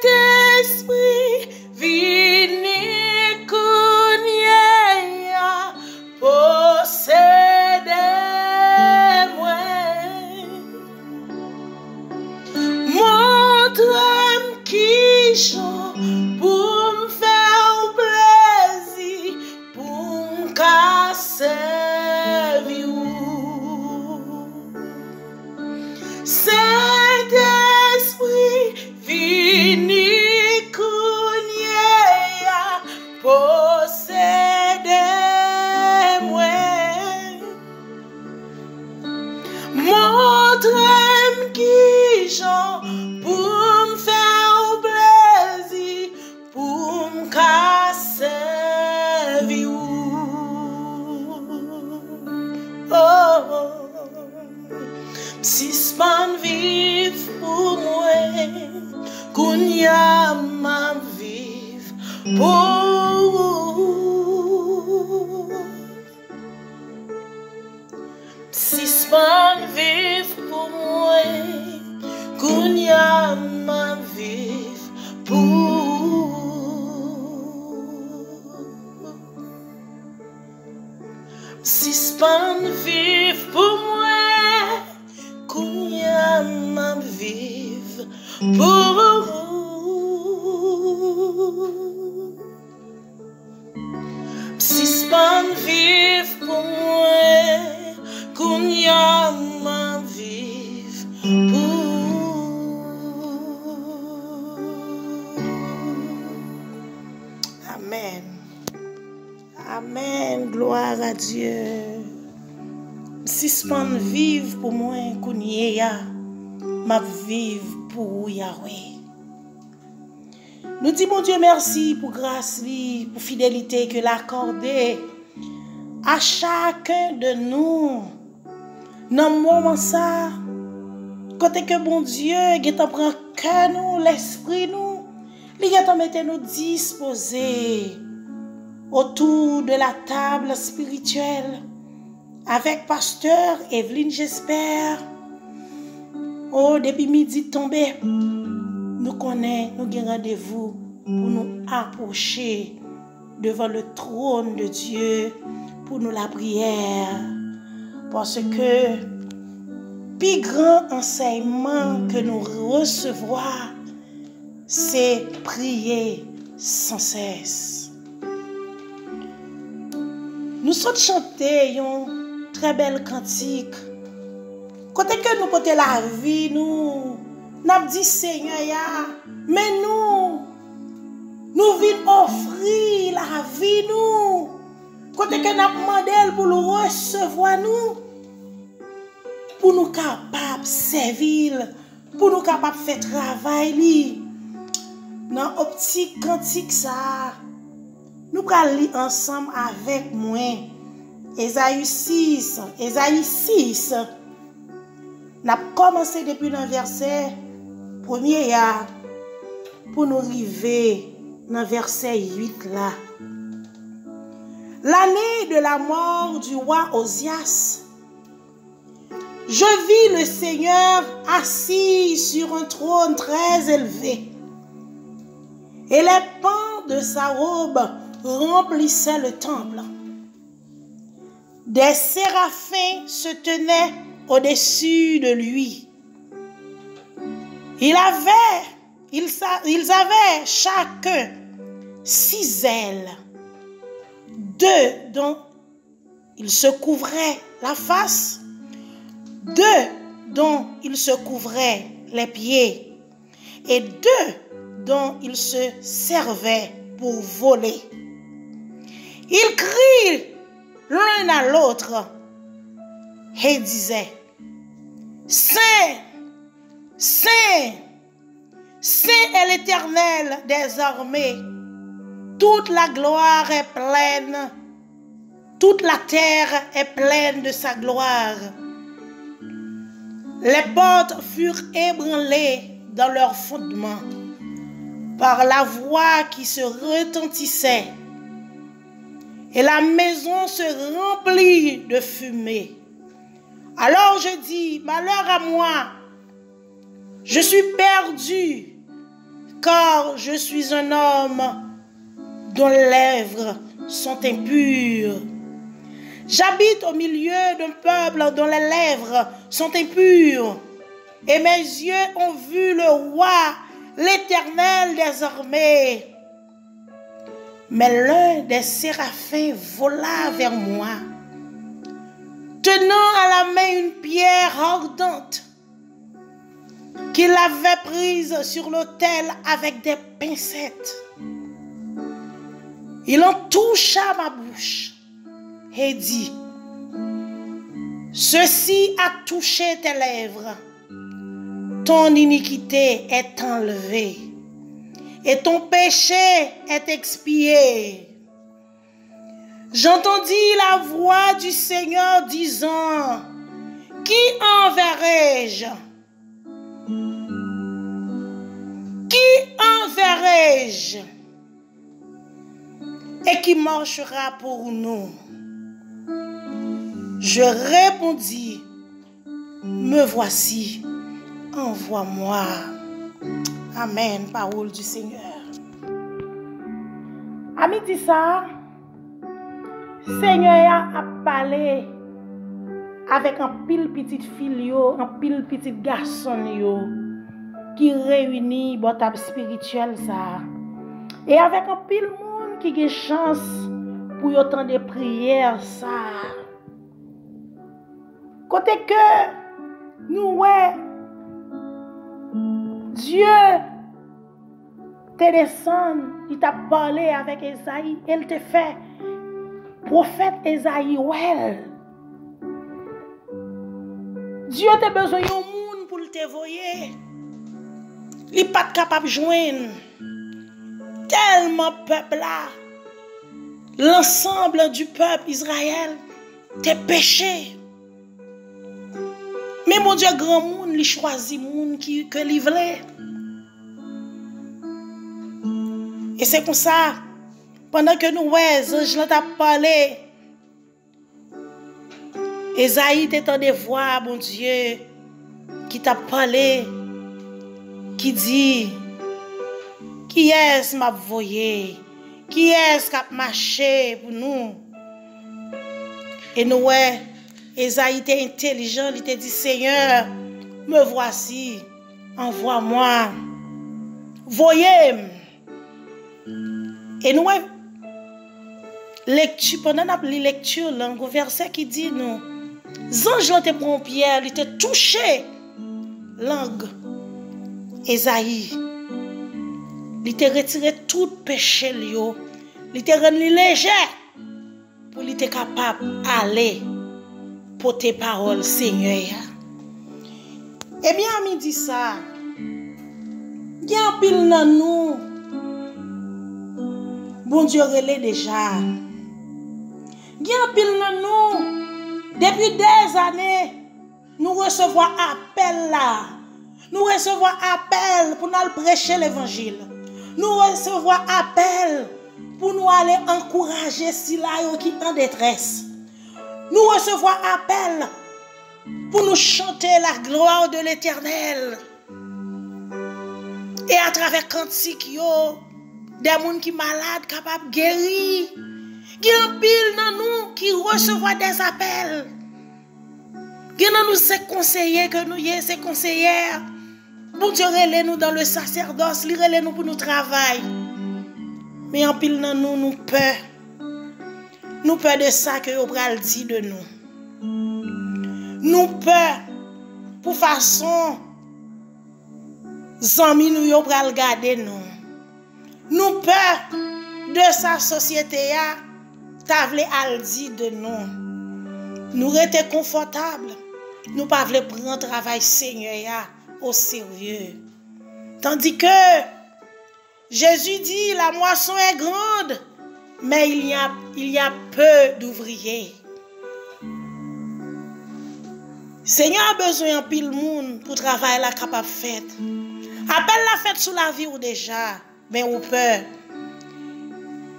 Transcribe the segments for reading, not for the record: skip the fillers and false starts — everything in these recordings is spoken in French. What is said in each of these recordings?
Saint-Esprit, vini kounya possédez-moi. Montre-moi qui j'en pour me faire plaisir, pour me casser vous. Saint-Esprit, vini kounya possédez-moi. Montre-moi qui j'en pour me faire plaisir, pour me casser vous. Oh, si span vive pour moi, kounya m'a vive pour vous. Si span vive pour moi, kounya m'a vive pour. Si span vive pour moi, kounya m'a vive pour. Si span vive pour moi, kounya m'a vive pour. Amen. Amen. Gloire à Dieu. Si span vive pour moi, kounya m'a vive pour Yahweh. Nous disons, mon Dieu, merci pour grâce, pour fidélité que l'accordé à chacun de nous. Dans le moment ça, côté que bon Dieu, il prend cœur nous, l'esprit nous, il mettre nous disposer autour de la table spirituelle avec pasteur Evelyne, j'espère. Oh, depuis midi tombé, nous connaissons, nous avons rendez-vous pour nous approcher devant le trône de Dieu pour nous la prière. Parce que plus grand enseignement que nous recevons, c'est prier sans cesse. Nous sommes chantés une très belle cantique. Côté que nous portons la vie, nous avons dit Seigneur, mais nous venons offrir la vie, nous. Côté que nous avons demandé pour nous recevoir, pour nous capables de servir, pour nous capables de faire travail. Dans l'optique quantique, ça, nous allons lire ensemble avec moi. Ésaïe 6. Nous avons commencé depuis le verset 1er pour nous arriver dans le verset 8 là. L'année de la mort du roi Osias, je vis le Seigneur assis sur un trône très élevé, et les pans de sa robe remplissaient le temple. Des séraphins se tenaient au-dessus de lui. Ils avaient chacun 6 ailes, 2 dont ils se couvraient la face, 2 dont ils se couvraient les pieds, et 2 dont ils se servaient pour voler. Ils crient l'un à l'autre et disaient: Saint, Saint, Saint est l'Éternel des armées. Toute la gloire est pleine, toute la terre est pleine de sa gloire. Les portes furent ébranlées dans leur fondement par la voix qui se retentissait, et la maison se remplit de fumée. Alors je dis: malheur à moi, je suis perdu, car je suis un homme dont les lèvres sont impures. J'habite au milieu d'un peuple dont les lèvres sont impures. Et mes yeux ont vu le roi, l'Éternel des armées. Mais l'un des séraphins vola vers moi, tenant à la main une pierre ardente qu'il avait prise sur l'autel avec des pincettes. Il en toucha ma bouche et dit: ceci a touché tes lèvres. Ton iniquité est enlevée et ton péché est expié. J'entendis la voix du Seigneur disant: qui enverrai-je? Qui enverrai-je? Et qui marchera pour nous? Je répondis: me voici, envoie-moi. Amen, parole du Seigneur. À midi ça, Seigneur a parlé avec un pile petite fille, un pile petit garçon qui réunit botap spirituel ça. Et avec un pile monde qui a chance pour autant de prières ça. Côté que nous Dieu te descend, il t'a parlé avec Esaïe, il te fait prophète Esaïe. Dieu a besoin d'un monde pour te voyer. Il n'est pas capable de joindre tellement peuple là. L'ensemble du peuple Israël te péché. Mais mon Dieu, grand monde, il choisit monde que il voulait. Et c'est comme ça, pendant que nous, anges t'a parlé, Esaïe t'entend des voix, mon Dieu, qui t'a parlé, qui dit: qui est-ce m'a voyé? Qui est-ce qui a marché pour nous? Et nous, Esaïe était intelligent, il t'a dit: Seigneur, me voici, envoie-moi, voyez. Et nous, lecture, pendant la lecture, le verset qui dit nous, ange te prend pierre, il t'a touché langue Esaïe. Il t'a retiré tout péché, il t'a rendu léger pour qu'il était capable d'aller pour tes paroles, Seigneur. Eh bien, à midi ça, il y a un pile dans nous. Bon Dieu relais déjà. Il y a un pile dans nous. Depuis des années, nous recevons appel là. Nous recevons appel pour nous prêcher l'évangile. Nous recevons appel pour nous aller encourager si là qui est en détresse. Nous recevons appel pour nous chanter la gloire de l'Éternel. Et à travers cantique des gens qui sont malades, capables de guérir. Il y a un pile dans nous qui reçoit des appels. Il y a dans nous ces conseillers que nous y sommes, ces conseillères. Bon Dieu, relève-nous dans le sacerdoce, relève-nous pour nous travailler. Mais en pile dans nous, nous peur. Nous peur de ça que Obral dit de nous. Nous peur pour façon zami nous Obral garder nous. Nous peur de sa société ya t'avle al dit de nous. Nous rester confortables. Nous pas vle prendre travail Seigneur ya au sérieux. Tandis que Jésus dit la moisson est grande, mais il y a peu d'ouvriers. Seigneur a besoin de pile monde pour travailler la capable faire. Appelle la fête sous la vie ou déjà, mais on peut.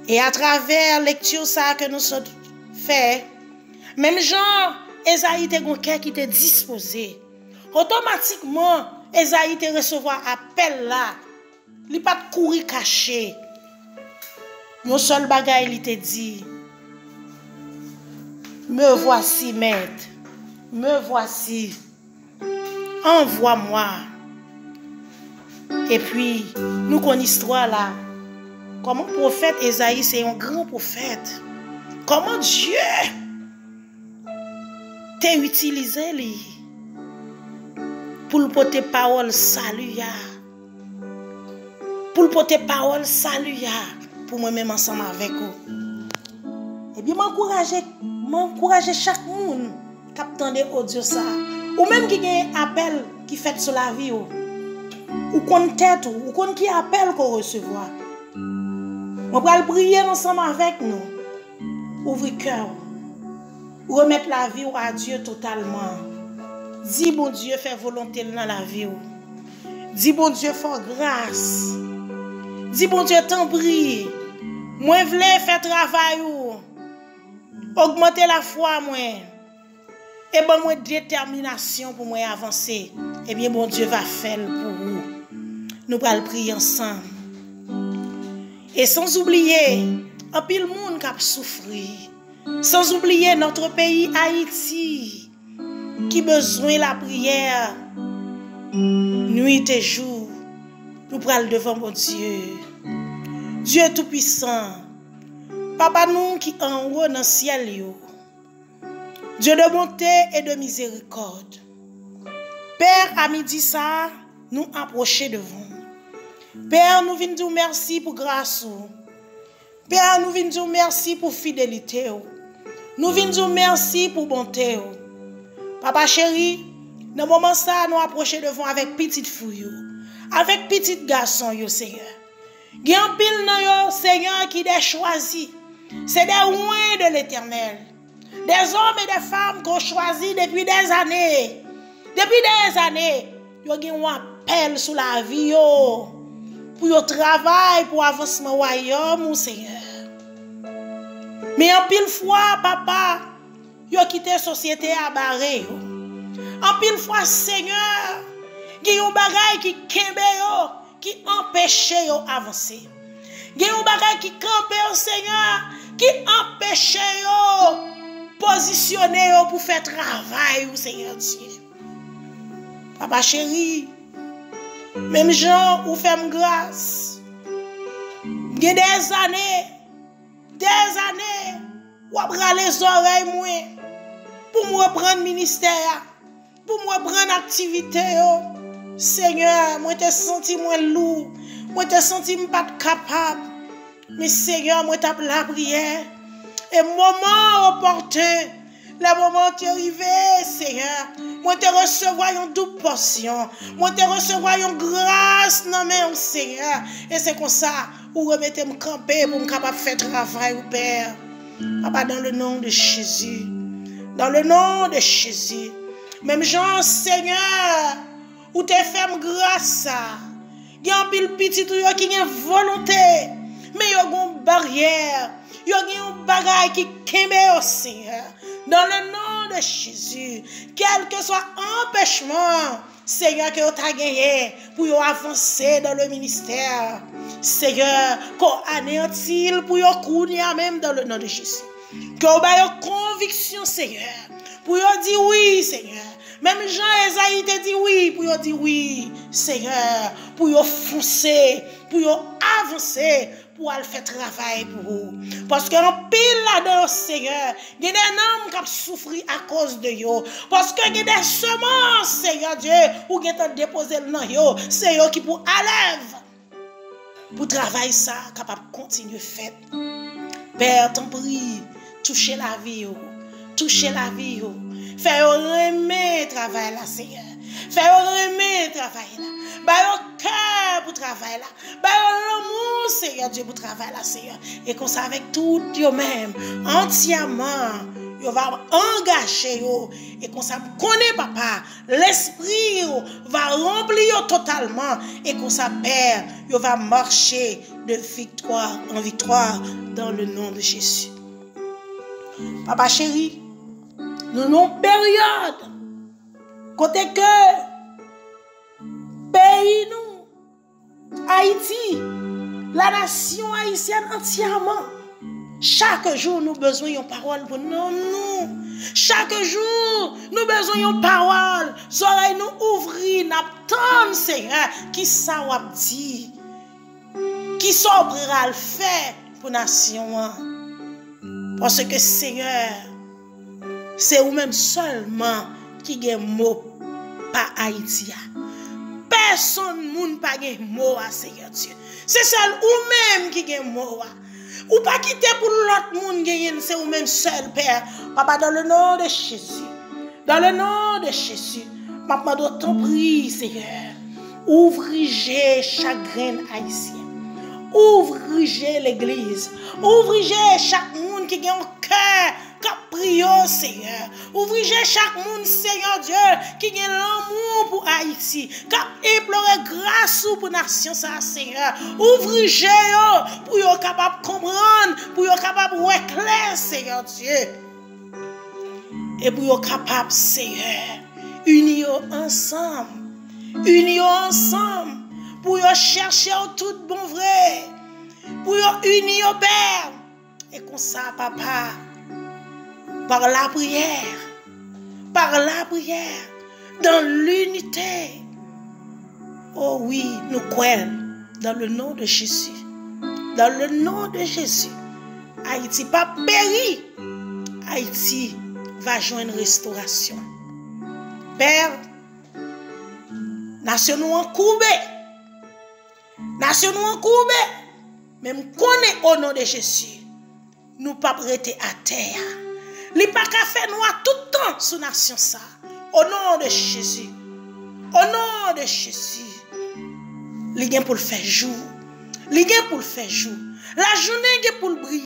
Et à travers lecture ça que nous sommes fait, même Jean, Esaïe était un cœur qui était disposé. Automatiquement, Esaïe te recevoir appel là li pas de courir caché. Mon seul bagay il te dit, me voici maître, me voici, envoie-moi. Et puis, nous connaissons l'histoire là. Comment le prophète Esaïe, c'est un grand prophète. Comment Dieu t'a utilisé lui pour le porter parole salut. Pour le porter parole salut. Pour moi-même ensemble avec vous. Eh bien, m'encourager chaque monde qui attend audio ça. Ou même qui a un appel qui fait sur la vie. Ou qu'on tête ou qu'on qui appelle qu'on recevoir. On va prier ensemble avec nous. Ouvrir cœur. Remettre la vie à Dieu totalement. Dis bon Dieu, fais volonté dans la vie. Dis bon Dieu, fais grâce. Dis bon Dieu, t'en prie. Moi, je voulais faire travail. Augmenter la foi, moi. Et bon, moi, détermination pour moi avancer. Eh bien, bon Dieu va faire pour vous. Nous allons prier ensemble. Et sans oublier, un pile monde qui a souffert. Sans oublier notre pays Haïti, qui a besoin de la prière, nuit et jour. Nous prenons devant mon Dieu. Dieu Tout-Puissant, Papa nous qui en haut dans le ciel, Dieu de bonté et de miséricorde. Père, à midi ça, nous approcher de vous. Père, nous venons dire merci pour grâce. Père, nous venons dire merci pour fidélité. Nous venons dire merci pour bonté. Papa chéri, dans le moment ça, nous approcher de vous avec petite fille, avec petit garçon, Seigneur. Il y a un pile dans Seigneur qui est choisi. C'est des loin de l'Éternel. Des hommes et des femmes qu'on choisit depuis des années. Depuis des années, il y a un appel sur la vie pour le travail, pour l'avancement du royaume, Seigneur. Mais en pile fois, papa, il a quitté la société à barrer. En pile fois, Seigneur, il y a un bagay qui kembe qui empêche d'avancer. Il y a un bagay qui campe, Seigneur, qui empêche de positionner pour faire travail, Seigneur Dieu. Papa chéri, même gens ou fait grâce. Il y a des années, ou après les oreilles, moi, pour me reprendre ministère, pour me reprendre activité. Seigneur, moi te senti moins lourd, moi te senti pas capable. Mais Seigneur, moi tape la prière. Et moment opportun, le moment qui est arrivé, Seigneur, moi te recevoir une double portion, moi te recevoir une grâce dans mes Seigneur. Et c'est comme ça, vous remettez me camper pour me capable faire travail au Père. Papa, dans le nom de Jésus, dans le nom de Jésus, même Jean, Seigneur, ou te fait grâce, il y a un pile petit qui a une volonté, mais il y a une barrière, il y a une bagaille qui kembe au Seigneur. Dans le nom de Jésus, quel que soit empêchement, Seigneur, que vous avez gagné pour avancer dans le ministère, Seigneur, qu'on anéantit pour vous courir même dans le nom de Jésus. Que vous ayez conviction, Seigneur, pour vous dire oui, Seigneur. Même Jean Esaïe te dit oui, pour vous dire oui, Seigneur, pour vous foncer, pour vous avancer, pour aller faire travail pour vous. Parce que en pile là-dedans, Seigneur, il y a des hommes qui ont souffert à cause de vous. Parce que il y a des semences, Seigneur Dieu, où ils ont déposé le nom, c'est eux qui pour aller pour travailler ça, capable de continuer à faire. Père, t'en prie, touchez la vie, touchez la vie. Fais remettre le travail là, Seigneur. Fais remettre le travail là. Baille au cœur pour travailler là. Baille l'amour, Seigneur Dieu, pour travailler là, Seigneur. Et qu'on soit avec tout eux-mêmes, entièrement, vous va engager et qu'on soit connaît, papa, l'esprit va remplir totalement et qu'on soit Père, vous va marcher de victoire en victoire dans le nom de Jésus. Papa chéri, nous avons une période côté que pays nous Haïti, la nation haïtienne entièrement. Chaque jour, nous avons besoin d'une parole pour nous. Chaque jour, nous avons besoin d'une parole. Oreilles nous ouvrir, nous attendons, Seigneur, qui ça va dire. Qui s'obrira le fait pour la nation. Parce que, Seigneur, c'est vous-même seulement qui a mot par Haïti. Personne ne pas de mot à Seigneur Dieu. C'est seul vous-même qui a mot. Ou pas quitter pour l'autre monde gagner, c'est vous-même seul, Père. Papa, dans le nom de Jésus. Dans le nom de Jésus. Papa, doit t'en prier, Seigneur. Ouvrez chagrin haïtien. Ouvrez l'église. Ouvrez chaque monde qui a un cœur. Qui prie, Seigneur. Ouvrez chaque monde, Seigneur Dieu, qui a l'amour pour Haïti. Qui implore grâce pour la nation, Seigneur. Ouvrez pour être capable de comprendre, pour être capable de voir clair, Seigneur Dieu. Et pour être capable, Seigneur, unir ensemble. Unir ensemble. Pour chercher tout bon vrai. Pour unir au Père. Et comme ça, papa. Par la prière, dans l'unité. Oh oui, nous croyons dans le nom de Jésus. Dans le nom de Jésus. Haïti pas péri. Haïti va joindre restauration. Père, nation nous en courbe. Nation nous en courbe. Même connaît au nom de Jésus. Nous pas prêter à terre. Li pa ka fait noir tout le temps sous nation ça. Au nom de Jésus. Au nom de Jésus. Li gen pour le faire jour. Li gen pour le faire jour. La journée gen pour le briller.